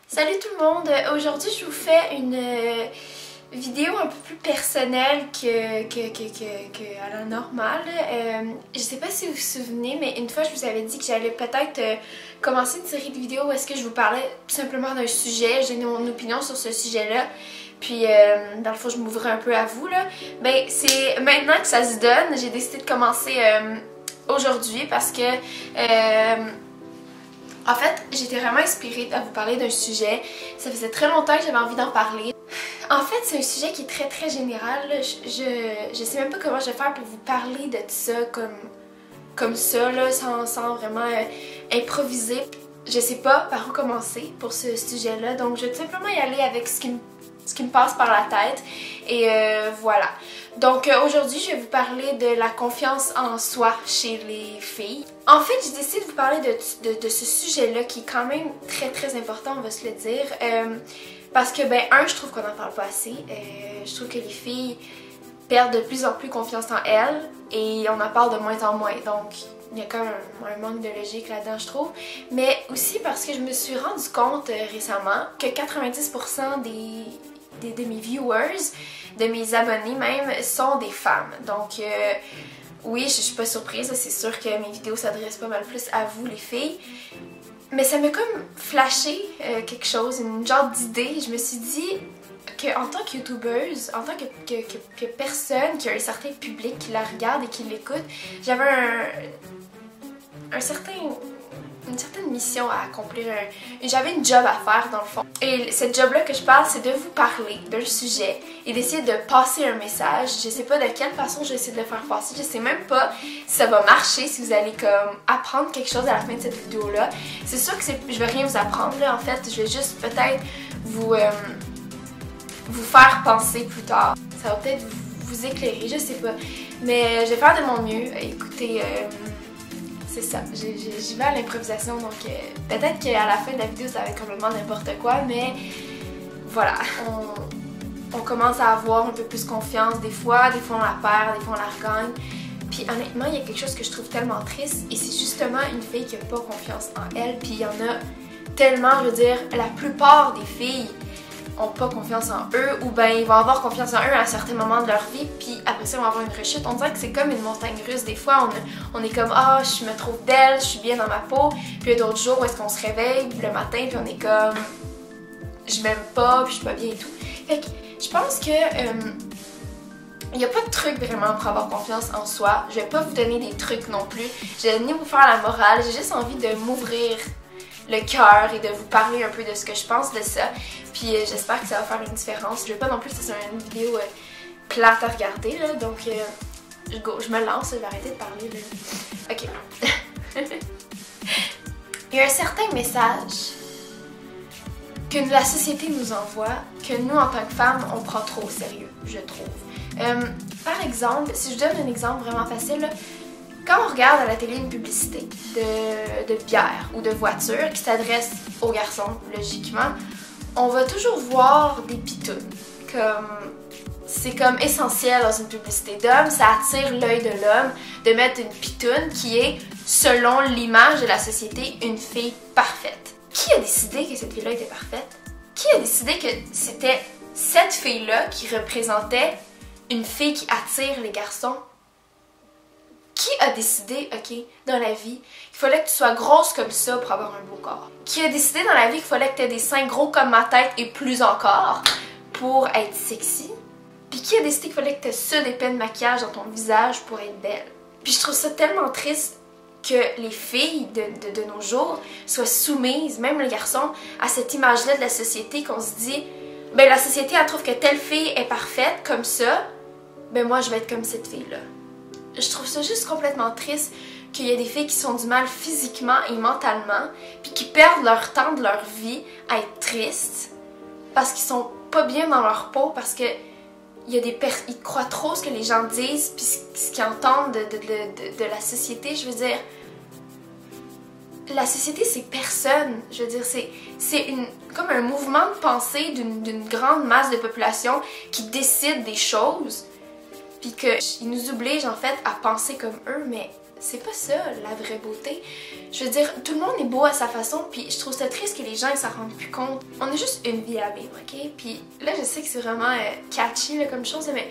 Salut tout le monde! Aujourd'hui je vous fais une vidéo un peu plus personnelle que à la normale. Je sais pas si vous vous souvenez, mais une fois je vous avais dit que j'allais peut-être commencer une série de vidéos où est-ce que je vous parlais tout simplement d'un sujet, je donnais mon opinion sur ce sujet-là. Puis dans le fond je m'ouvrais un peu à vous là. Ben c'est maintenant que ça se donne, j'ai décidé de commencer aujourd'hui parce que en fait, j'étais vraiment inspirée à vous parler d'un sujet. Ça faisait très longtemps que j'avais envie d'en parler. En fait, c'est un sujet qui est très général. Je sais même pas comment je vais faire pour vous parler de ça comme ça, là, sans vraiment improviser. Je sais pas par où commencer pour ce sujet-là, donc je vais tout simplement y aller avec ce qui me passe par la tête. Et voilà. Donc aujourd'hui, je vais vous parler de la confiance en soi chez les filles. En fait, j'ai décidé de vous parler de ce sujet-là qui est quand même très important, on va se le dire. Parce que, ben, je trouve qu'on n'en parle pas assez. Je trouve que les filles perdent de plus en plus confiance en elles et on en parle de moins en moins. Donc, il y a quand même un manque de logique là-dedans, je trouve. Mais aussi parce que je me suis rendu compte récemment que 90% de mes viewers, de mes abonnés même, sont des femmes. Donc oui, je suis pas surprise, c'est sûr que mes vidéos s'adressent pas mal plus à vous les filles. Mais ça m'a comme flashé quelque chose, une genre d'idée. Je me suis dit qu'en tant que youtubeuse, en tant que personne qui a un certain public qui la regarde et qui l'écoute, j'avais une certaine mission à accomplir, j'avais une job à faire dans le fond. Et cette job-là que je parle, c'est de vous parler d'un sujet et d'essayer de passer un message. Je sais pas de quelle façon je vais essayer de le faire passer, je sais même pas si ça va marcher, si vous allez comme apprendre quelque chose à la fin de cette vidéo-là. C'est sûr que je vais rien vous apprendre là, en fait, je vais juste peut-être vous faire penser plus tard. Ça va peut-être vous éclairer, je sais pas. Mais je vais faire de mon mieux. Écoutez, c'est ça, j'y vais à l'improvisation, donc peut-être qu'à la fin de la vidéo ça va être complètement n'importe quoi, mais voilà, on commence à avoir un peu plus confiance des fois on la perd, des fois on la regagne. Puis honnêtement, il y a quelque chose que je trouve tellement triste et c'est justement une fille qui n'a pas confiance en elle, puis il y en a tellement, je veux dire, la plupart des filles ont pas confiance en eux, ou ben ils vont avoir confiance en eux à un certain moment de leur vie, puis après ça ils vont avoir une rechute. On dirait que c'est comme une montagne russe. Des fois on est comme je me trouve belle, je suis bien dans ma peau, puis il y a d'autres jours où est-ce qu'on se réveille le matin puis on est comme je m'aime pas, puis je suis pas bien et tout. Fait que je pense que il n'y a pas de truc vraiment pour avoir confiance en soi. Je vais pas vous donner des trucs non plus, je vais ni vous faire la morale, j'ai juste envie de m'ouvrir le cœur et de vous parler un peu de ce que je pense de ça. Puis j'espère que ça va faire une différence. Je veux pas non plus que ce soit une vidéo plate à regarder là, donc je me lance, je vais arrêter de parler là. Ok. Il y a un certain message que la société nous envoie, que nous en tant que femmes, on prend trop au sérieux, je trouve. Par exemple, si je donne un exemple vraiment facile, là, quand on regarde à la télé une publicité de bière ou de voiture qui s'adresse aux garçons, logiquement, on va toujours voir des pitounes. C'est comme essentiel dans une publicité d'homme, ça attire l'œil de l'homme de mettre une pitoune qui est, selon l'image de la société, une fille parfaite. Qui a décidé que cette fille-là était parfaite? Qui a décidé que c'était cette fille-là qui représentait une fille qui attire les garçons? Qui a décidé, ok, dans la vie, qu'il fallait que tu sois grosse comme ça pour avoir un beau corps? Qui a décidé dans la vie qu'il fallait que tu aies des seins gros comme ma tête et plus encore pour être sexy? Puis qui a décidé qu'il fallait que tu aies ça d'épais de maquillage dans ton visage pour être belle? Puis je trouve ça tellement triste que les filles de nos jours soient soumises, même les garçons, à cette image-là de la société qu'on se dit, ben la société elle trouve que telle fille est parfaite comme ça, ben moi je vais être comme cette fille-là. Je trouve ça juste complètement triste qu'il y ait des filles qui sont du mal physiquement et mentalement, puis qui perdent leur temps de leur vie à être tristes parce qu'ils sont pas bien dans leur peau, parce que ils croient trop ce que les gens disent puis ce qu'ils entendent de la société. Je veux dire, la société c'est personne. Je veux dire, c'est comme un mouvement de pensée d'une grande masse de population qui décide des choses. Puis qu'ils nous obligent en fait à penser comme eux, mais c'est pas ça la vraie beauté. Je veux dire, tout le monde est beau à sa façon, puis je trouve ça triste que les gens ils s'en rendent plus compte. On a juste une vie à vivre, ok? Puis là, je sais que c'est vraiment catchy là, comme chose, mais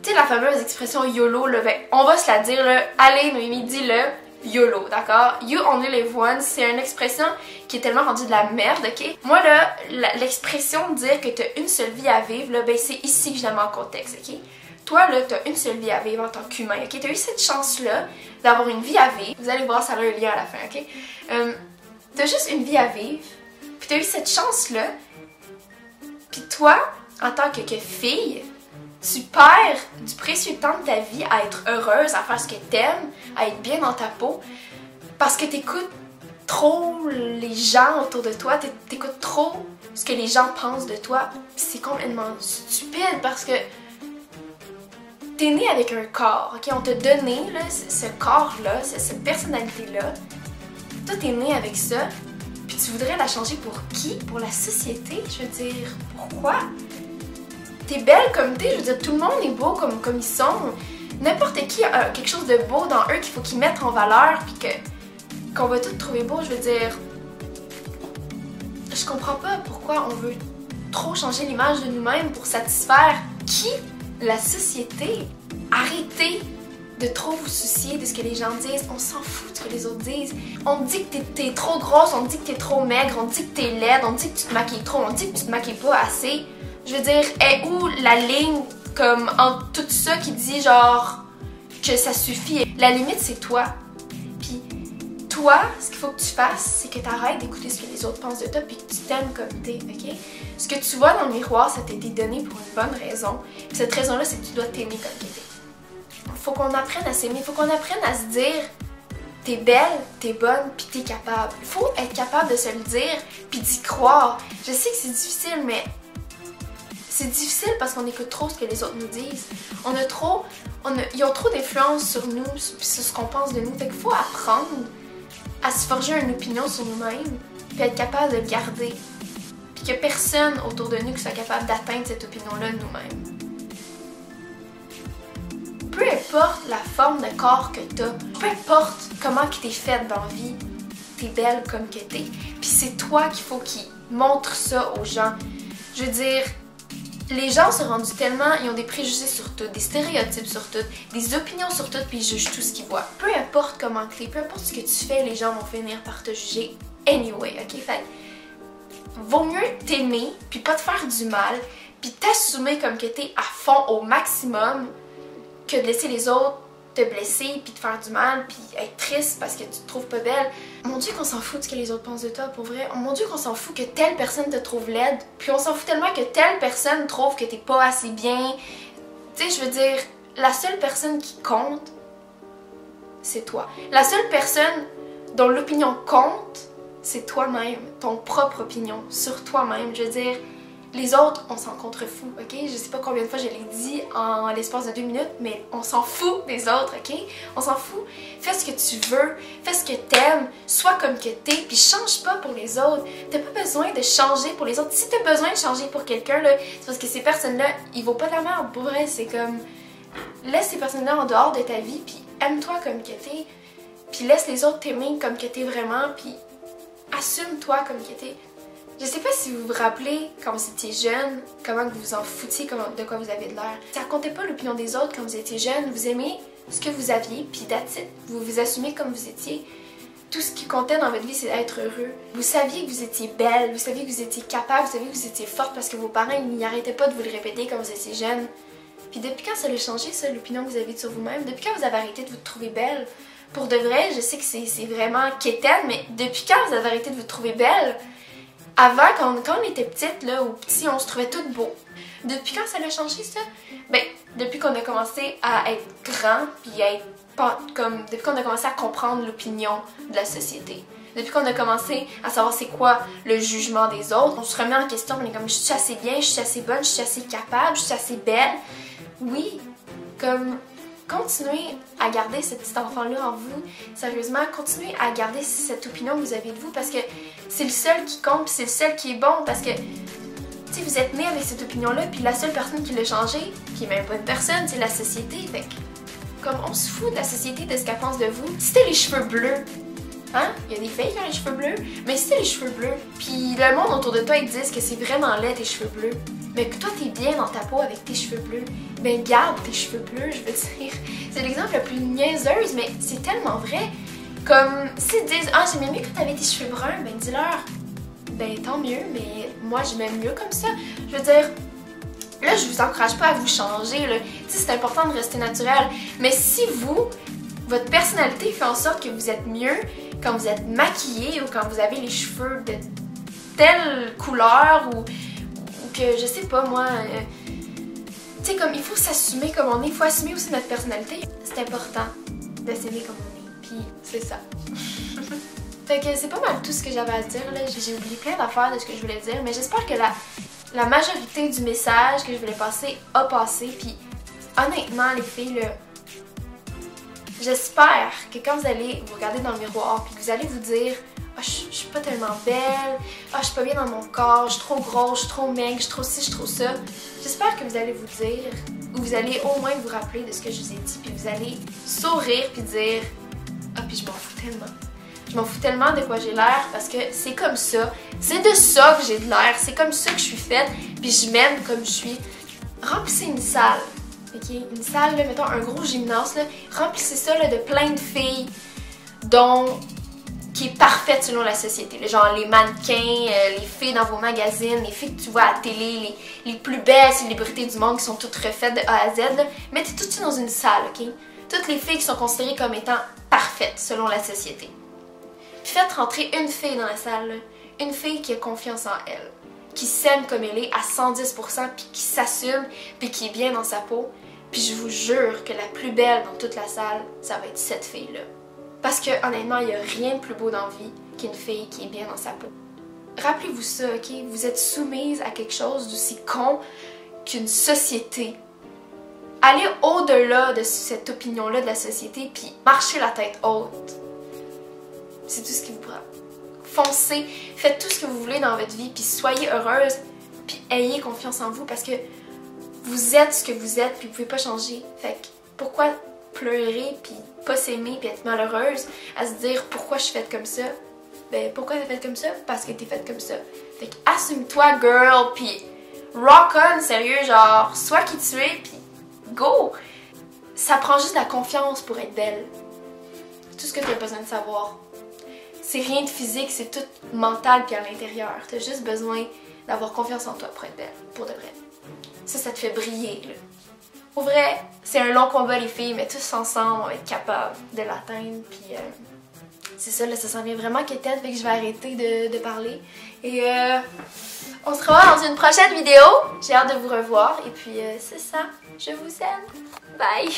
tu sais, la fameuse expression YOLO, là, ben, on va se la dire, là, allez, Noémie, dis-le, YOLO, d'accord? You only live once, c'est une expression qui est tellement rendue de la merde, ok? Moi, là, l'expression de dire que t'as une seule vie à vivre, là, ben, c'est ici que je la mets en contexte, ok? Toi, là, t'as une seule vie à vivre en tant qu'humain, ok? T'as eu cette chance-là d'avoir une vie à vivre. Vous allez voir, ça a un lien à la fin, ok? T'as juste une vie à vivre, puis t'as eu cette chance-là, puis toi, en tant que fille, tu perds du précieux temps de ta vie à être heureuse, à faire ce que t'aimes, à être bien dans ta peau, parce que t'écoutes trop les gens autour de toi, t'écoutes trop ce que les gens pensent de toi. C'est complètement stupide parce que t'es né avec un corps, ok? On t'a donné là, ce corps-là, cette personnalité-là. Toi, t'es né avec ça, puis tu voudrais la changer pour qui? Pour la société? Je veux dire, pourquoi? T'es belle comme t'es, je veux dire, tout le monde est beau comme ils sont. N'importe qui a quelque chose de beau dans eux qu'il faut qu'ils mettent en valeur, puis qu'on va tous trouver beau, je veux dire. Je comprends pas pourquoi on veut trop changer l'image de nous-mêmes pour satisfaire qui? La société. Arrêtez de trop vous soucier de ce que les gens disent. On s'en fout de ce que les autres disent. On te dit que t'es trop grosse, on te dit que t'es trop maigre, on te dit que t'es laide, on te dit que tu te maquilles trop, on te dit que tu te maquilles pas assez. Je veux dire, est où la ligne comme entre tout ça qui dit genre que ça suffit? La limite c'est toi. Puis toi, ce qu'il faut que tu fasses, c'est que tu arrêtes d'écouter ce que les autres pensent de toi puis que tu t'aimes comme t'es, ok? Ce que tu vois dans le miroir, ça t'a été donné pour une bonne raison. Puis cette raison-là, c'est que tu dois t'aimer comme t'es. Faut qu'on apprenne à s'aimer, faut qu'on apprenne à se dire t'es belle, t'es bonne, puis t'es capable. Il faut être capable de se le dire puis d'y croire. Je sais que c'est difficile, mais c'est difficile parce qu'on écoute trop ce que les autres nous disent. Ils ont trop d'influence sur nous, sur ce qu'on pense de nous. Fait qu'il faut apprendre à se forger une opinion sur nous-mêmes, puis être capable de le garder. Puis que personne autour de nous soit capable d'atteindre cette opinion-là de nous-mêmes. Peu importe la forme de corps que t'as, peu importe comment que t'es faite dans la vie, t'es belle comme que t'es. Puis c'est toi qu'il faut qu'ils montrent ça aux gens. Je veux dire, les gens sont rendus tellement, ils ont des préjugés sur tout, des stéréotypes sur tout, des opinions sur tout, puis ils jugent tout ce qu'ils voient. Peu importe comment t'es, peu importe ce que tu fais, les gens vont finir par te juger anyway, ok? Fait vaut mieux t'aimer, puis pas te faire du mal, puis t'assumer comme que t'es à fond au maximum, que de laisser les autres te blesser, puis te faire du mal, puis être triste parce que tu te trouves pas belle. Mon Dieu qu'on s'en fout de ce que les autres pensent de toi, pour vrai. Mon Dieu qu'on s'en fout que telle personne te trouve laide, puis on s'en fout tellement que telle personne trouve que t'es pas assez bien. Tu sais, je veux dire, la seule personne qui compte, c'est toi. La seule personne dont l'opinion compte, c'est toi-même, ton propre opinion sur toi-même. Je veux dire, les autres, on s'en contrefout, ok? Je sais pas combien de fois je l'ai dit en l'espace de 2 minutes, mais on s'en fout des autres, ok? On s'en fout. Fais ce que tu veux, fais ce que t'aimes, sois comme que t'es, puis change pas pour les autres. T'as pas besoin de changer pour les autres. Si t'as besoin de changer pour quelqu'un, là, c'est parce que ces personnes-là, ils vaut pas de la merde. Pour vrai, c'est comme... Laisse ces personnes-là en dehors de ta vie, puis aime-toi comme que t'es, puis laisse les autres t'aimer comme que t'es vraiment, puis assume-toi comme que t'es. Je sais pas si vous vous rappelez, quand vous étiez jeune, comment vous vous en foutiez de quoi vous avez de l'air. Ça comptait pas l'opinion des autres quand vous étiez jeune. Vous aimiez ce que vous aviez, puis that's it. Vous vous assumez comme vous étiez. Tout ce qui comptait dans votre vie, c'est d'être heureux. Vous saviez que vous étiez belle, vous saviez que vous étiez capable, vous saviez que vous étiez forte parce que vos parents n'arrêtaient pas de vous le répéter quand vous étiez jeune. Puis depuis quand ça a changé, ça, l'opinion que vous avez sur vous-même? Depuis quand vous avez arrêté de vous trouver belle? Pour de vrai, je sais que c'est vraiment quétaine, mais depuis quand vous avez arrêté de vous trouver belle? Avant, quand on était petite, là, ou petit, on se trouvait toutes beaux. Depuis quand ça a changé, ça? Ben, depuis qu'on a commencé à être grand, puis à être depuis qu'on a commencé à comprendre l'opinion de la société. Depuis qu'on a commencé à savoir c'est quoi le jugement des autres, on se remet en question, on est comme, je suis assez bien, je suis assez bonne, je suis assez capable, je suis assez belle. Oui, comme... Continuez à garder ce petit enfant-là en vous. Sérieusement, continuez à garder cette opinion que vous avez de vous parce que c'est le seul qui compte, c'est le seul qui est bon parce que si vous êtes né avec cette opinion-là, puis la seule personne qui l'a changé, qui est même pas une personne, c'est la société. Fait que Comme on se fout de la société, de ce qu'elle pense de vous. Si t'as les cheveux bleus, hein? Il y a des filles qui ont les cheveux bleus, mais si t'as les cheveux bleus, puis le monde autour de toi ils disent que c'est vraiment laid tes cheveux bleus, mais que toi t'es bien dans ta peau avec tes cheveux bleus, ben garde tes cheveux bleus, je veux dire. C'est l'exemple le plus niaiseuse, mais c'est tellement vrai. Comme s'ils disent « Ah, j'aimais mieux quand t'avais tes cheveux bruns », ben dis-leur « Ben tant mieux, mais moi je m'aime mieux comme ça. » Je veux dire, là je vous encourage pas à vous changer, là. Tu sais, c'est important de rester naturel, mais si vous, votre personnalité fait en sorte que vous êtes mieux quand vous êtes maquillé ou quand vous avez les cheveux de telle couleur ou que je sais pas moi, tu sais, comme il faut s'assumer comme on est, il faut assumer aussi notre personnalité. C'est important de s'aimer comme on est, puis c'est ça. Fait que c'est pas mal tout ce que j'avais à dire là, j'ai oublié plein d'affaires de ce que je voulais dire, mais j'espère que la majorité du message que je voulais passer a passé, puis honnêtement les filles là, j'espère que quand vous allez vous regarder dans le miroir puis que vous allez vous dire « Ah, je suis pas tellement belle, ah, je suis pas bien dans mon corps, je suis trop grosse, je suis trop maigre, je suis trop ci, je suis trop ça », j'espère que vous allez vous dire, ou vous allez au moins vous rappeler de ce que je vous ai dit, puis vous allez sourire puis dire « Ah, puis je m'en fous tellement. Je m'en fous tellement de quoi j'ai l'air parce que c'est comme ça, c'est de ça que j'ai de l'air, c'est comme ça que je suis faite, puis je m'aime comme je suis. » Remplissez une salle. Ok, une salle, là, mettons un gros gymnase, là, remplissez ça là, de plein de filles qui est parfaite selon la société. Là, genre les mannequins, les filles dans vos magazines, les filles que tu vois à la télé, les plus belles célébrités du monde qui sont toutes refaites de A à Z. Là. Mettez tout ça dans une salle, ok? Toutes les filles qui sont considérées comme étant parfaites selon la société. Puis faites rentrer une fille dans la salle, là. Une fille qui a confiance en elle, qui s'aime comme elle est à 110%, puis qui s'assume, puis qui est bien dans sa peau. Puis je vous jure que la plus belle dans toute la salle, ça va être cette fille-là. Parce que honnêtement, il n'y a rien de plus beau dans la vie qu'une fille qui est bien dans sa peau. Rappelez-vous ça, ok? Vous êtes soumise à quelque chose d'aussi con qu'une société. Allez au-delà de cette opinion-là de la société, puis marchez la tête haute. C'est tout ce qui vous prend. Foncez, faites tout ce que vous voulez dans votre vie, puis soyez heureuse, puis ayez confiance en vous, parce que vous êtes ce que vous êtes, puis vous pouvez pas changer. Fait que pourquoi pleurer, puis pas s'aimer, puis être malheureuse, à se dire pourquoi je suis faite comme ça? Ben pourquoi t'es faite comme ça? Parce que t'es faite comme ça. Fait que assume-toi, girl, puis rock on, sérieux, genre, sois qui tu es, puis go! Ça prend juste de la confiance pour être belle. Tout ce que tu as besoin de savoir. C'est rien de physique, c'est tout mental puis à l'intérieur. T'as juste besoin d'avoir confiance en toi pour être belle, pour de vrai. Ça te fait briller, là. Pour vrai, c'est un long combat les filles, mais tous ensemble, on va être capables de l'atteindre, puis c'est ça, là, ça s'en vient vraiment quétaine, fait que je vais arrêter de parler. Et on se revoit dans une prochaine vidéo. J'ai hâte de vous revoir, et puis c'est ça, je vous aime. Bye!